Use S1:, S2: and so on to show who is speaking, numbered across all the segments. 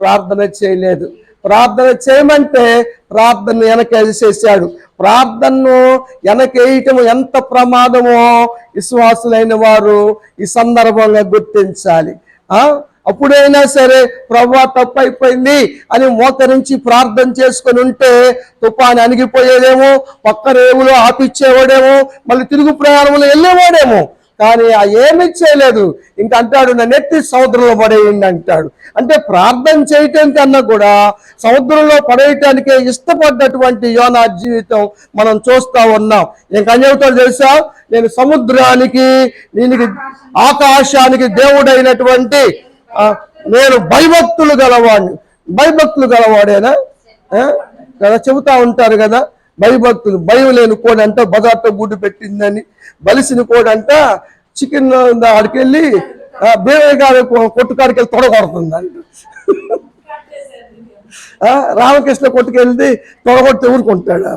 S1: ప్రార్థన చేయలేదు. ప్రార్థన చేయమంటే ప్రార్థన వెనకేసేసాడు. ప్రార్థనను వెనకేయటం ఎంత ప్రమాదమో విశ్వాసులైన వారు ఈ సందర్భంగా గుర్తించాలి. అప్పుడైనా సరే ప్రభువా తప్పు అయిపోయింది అని మోకరించి ప్రార్థన చేసుకొని ఉంటే తుఫాను అణిగిపోయేదేమో, పక్క రేవులో ఆపిచ్చేవాడేమో, మళ్ళీ తిరుగు ప్రయాణంలో వెళ్ళేవాడేమో. కానీ ఏమీ చేయలేదు. ఇంకా అంటాడు, నా నెత్తి సముద్రంలో పడేయండి అంటాడు. అంటే ప్రార్థన చేయటం కన్నా కూడా సముద్రంలో పడేయటానికే ఇష్టపడ్డటువంటి యోనా జీవితం మనం చూస్తా ఉన్నాం. ఇంకా చెబుతాడు తెలుసా, నేను సముద్రానికి, దీనికి ఆకాశానికి దేవుడైనటువంటి నేను భయభక్తులు గలవాడిని. భయభక్తులు గలవాడేనా కదా చెబుతా ఉంటారు కదా. భయభక్తులు, భయం లేని కోడి అంట బజార్తో గుడ్డు పెట్టిందని, బలిసిన కోడి అంట చికెన్ ఆడికి వెళ్ళి బేవయ్య గారి కొట్టుకాడికి వెళ్ళి తొడగొడుతుందంట. రామకృష్ణ కొట్టుకెళ్ళి తొడగొడితే ఊరుకుంటాడా?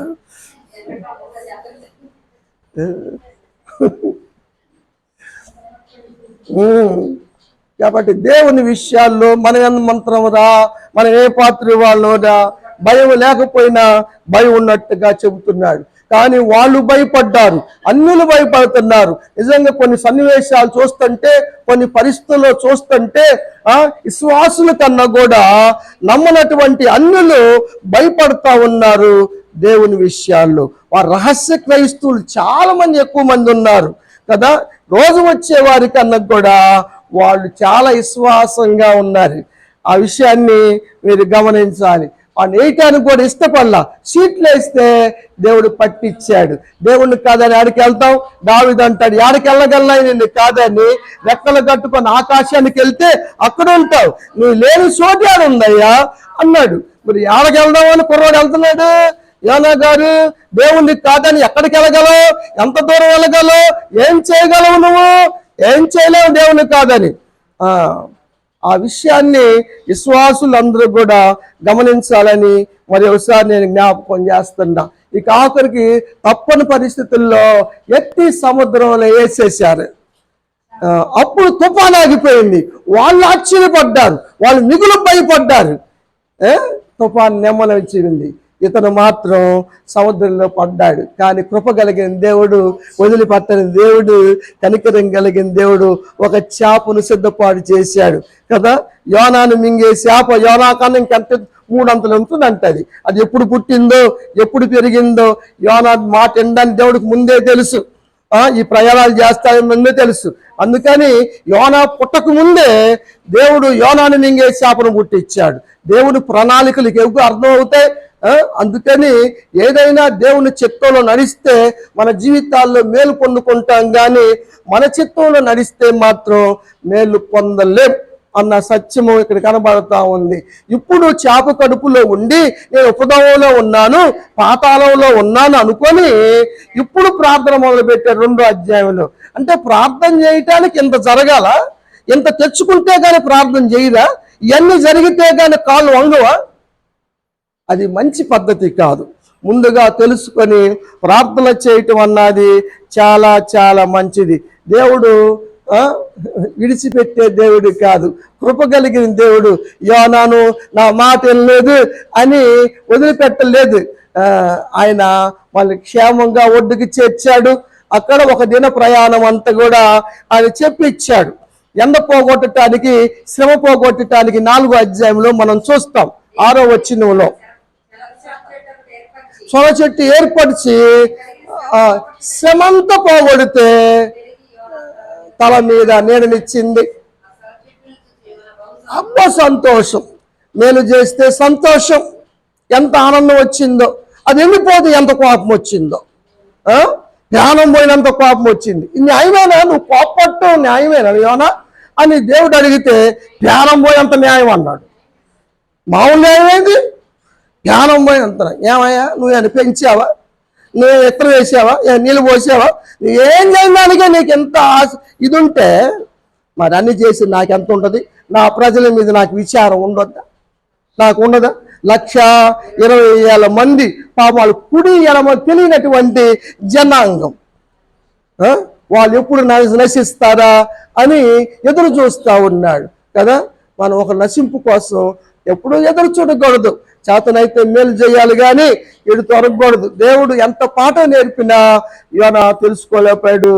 S1: కాబట్టి దేవుని విషయాల్లో మన మంత్రమురా, మనం ఏ పాత్ర వాళ్ళోరా, భయం లేకపోయినా భయం ఉన్నట్టుగా చెబుతున్నాడు. కానీ వాళ్ళు భయపడ్డారు, అన్యులు భయపడుతున్నారు. నిజంగా కొన్ని సన్నివేశాలు చూస్తుంటే, కొన్ని పరిస్థితుల్లో చూస్తుంటే విశ్వాసుల కన్నా కూడా నమ్మనటువంటి అన్యులు భయపడతా ఉన్నారు దేవుని విషయాల్లో. వారు రహస్య క్రైస్తవులు చాలా మంది, ఎక్కువ మంది ఉన్నారు కదా. రోజు వచ్చే వారి కన్నా కూడా వాళ్ళు చాలా విశ్వాసంగా ఉన్నారు. ఆ విషయాన్ని మీరు గమనించాలి. వాళ్ళు వేయటానికి కూడా ఇష్టపడలా. సీట్లు వేస్తే దేవుడు పట్టించాడు. దేవుడిని కాదని ఆడికి వెళ్తాం. దావీదు అంటాడు, ఆడికి వెళ్ళగలనా నిన్ను కాదని, రెక్కలు కట్టుకొని ఆకాశానికి వెళ్తే అక్కడ ఉంటావు, నువ్వు లేని చోటు ఉందయ్యా అన్నాడు. మరి ఆడకి వెళ్దామని కుర్రాడు వెళ్తున్నాడు. యోనా గారు, దేవుణ్ణి కాదని ఎక్కడికి వెళ్ళగలవు? ఎంత దూరం వెళ్ళగలవు? ఏం చేయగలవు? నువ్వు ఏం చేయలేవు దేవుని కాదని. ఆ విషయాన్ని విశ్వాసులందరూ కూడా గమనించాలని మరి ఒకసారి నేను జ్ఞాపకం చేస్తున్నా. ఇక ఆఖరికి తప్పని పరిస్థితుల్లో ఎత్తి సముద్రంలో వేసేసారు. అప్పుడు తుఫాను ఆగిపోయింది. వాళ్ళు ఆశ్చర్యపడ్డారు, వాళ్ళు మిగులు భయపడ్డారు. తుఫాను నెమ్మదించింది. ఇతను మాత్రం సముద్రంలో పడ్డాడు. కానీ కృప కలిగిన దేవుడు, వదిలిపెట్టని దేవుడు, కనికరం కలిగిన దేవుడు ఒక చేపను సిద్ధపాటు చేశాడు కదా. యోనాను మింగే చేప యోనా కన్నా ఇంకంత 3 అంతలు ఉంటుందంటది. అది ఎప్పుడు పుట్టిందో, ఎప్పుడు పెరిగిందో యోనా మాట వినడానికి దేవుడికి ముందే తెలుసు. ఈ ప్రయాణాలు చేస్తాయని ముందే తెలుసు. అందుకని యోనా పుట్టక ముందే దేవుడు యోనాను మింగే చేపను పుట్టించాడు. దేవుడు ప్రణాళికలకు ఎక్కువ అర్థం అవుతాయి. అందుకని ఏదైనా దేవుని చిత్తంలో నడిస్తే మన జీవితాల్లో మేలు పొందుకుంటాం, కానీ మన చిత్తంలో నడిస్తే మాత్రం మేలు పొందలేం అన్న సత్యము ఇక్కడ కనబడతా ఉంది. ఇప్పుడు చేప కడుపులో ఉండి నేను ఉపద్రవంలో ఉన్నాను, పాతాళంలో ఉన్నాను అనుకొని ఇప్పుడు ప్రార్థన మొదలుపెట్టారు 2వ అధ్యాయంలో. అంటే ప్రార్థన చేయటానికి ఇంత జరగాల? ఇంత తెచ్చుకుంటే కానీ ప్రార్థన చేయరా? ఇవన్నీ జరిగితే కానీ కాళ్ళు వంగవా? అది మంచి పద్ధతి కాదు. ముందుగా తెలుసుకొని ప్రార్థన చేయటం అన్నది చాలా చాలా మంచిది. దేవుడు విడిచిపెట్టే దేవుడు కాదు, కృప కలిగిన దేవుడు. యోనాను నా మాట వినలేదు అని వదిలిపెట్టలేదు. ఆయన వాళ్ళు క్షేమంగా ఒడ్డుకి చేర్చాడు. అక్కడ ఒక దిన ప్రయాణం అంతా కూడా ఆయన చెప్పిచ్చాడు. ఎండ పోగొట్టడానికి, శ్రమ పోగొట్టడానికి 4వ అధ్యాయంలో మనం చూస్తాం. 6వ వచనంలో సొర చెట్టు ఏర్పరిచి శ్రమంతా పోగొడితే తల మీద నీడనిచ్చింది. అబ్బా సంతోషం, మేలు చేస్తే సంతోషం. ఎంత ఆనందం వచ్చిందో, అది వెళ్ళిపోతే ఎంత కోపం వచ్చిందో. ధ్యానం పోయినంత కోపం వచ్చింది. న్యాయమేనా? నువ్వు కోపపట్టవు న్యాయమేనా యోనా అని దేవుడు అడిగితే ధ్యానం పోయేంత న్యాయం అన్నాడు. మామూలు న్యాయమేంది? ధ్యానం పోయినంత. ఏమయ్యా నువ్వు అని పెంచావా? నువ్వు ఎత్తలు వేసావా? నీళ్ళు పోసావా? నువ్వు ఏం చేయడానికే నీకు ఎంత ఇది ఉంటే మరి అన్ని చేసి నాకెంత ఉంటుంది? నా ప్రజల మీద నాకు విచారం ఉండొద్దా? నాకు ఉండదా? 1,20,000 మంది పాపాలు కుడి ఎడమ తెలియనటువంటి జనాంగం. వాళ్ళు ఎప్పుడు నశిస్తారా అని ఎదురు చూస్తూ ఉన్నాడు కదా. మనం ఒక నశింపు కోసం ఎప్పుడూ ఎదురు చూడకూడదు. చేతనైతే మేలు చేయాలి కానీ ఇటు తొరగకూడదు. దేవుడు ఎంత పాఠం నేర్పినా యోనా తెలుసుకోలేకపోయాడు.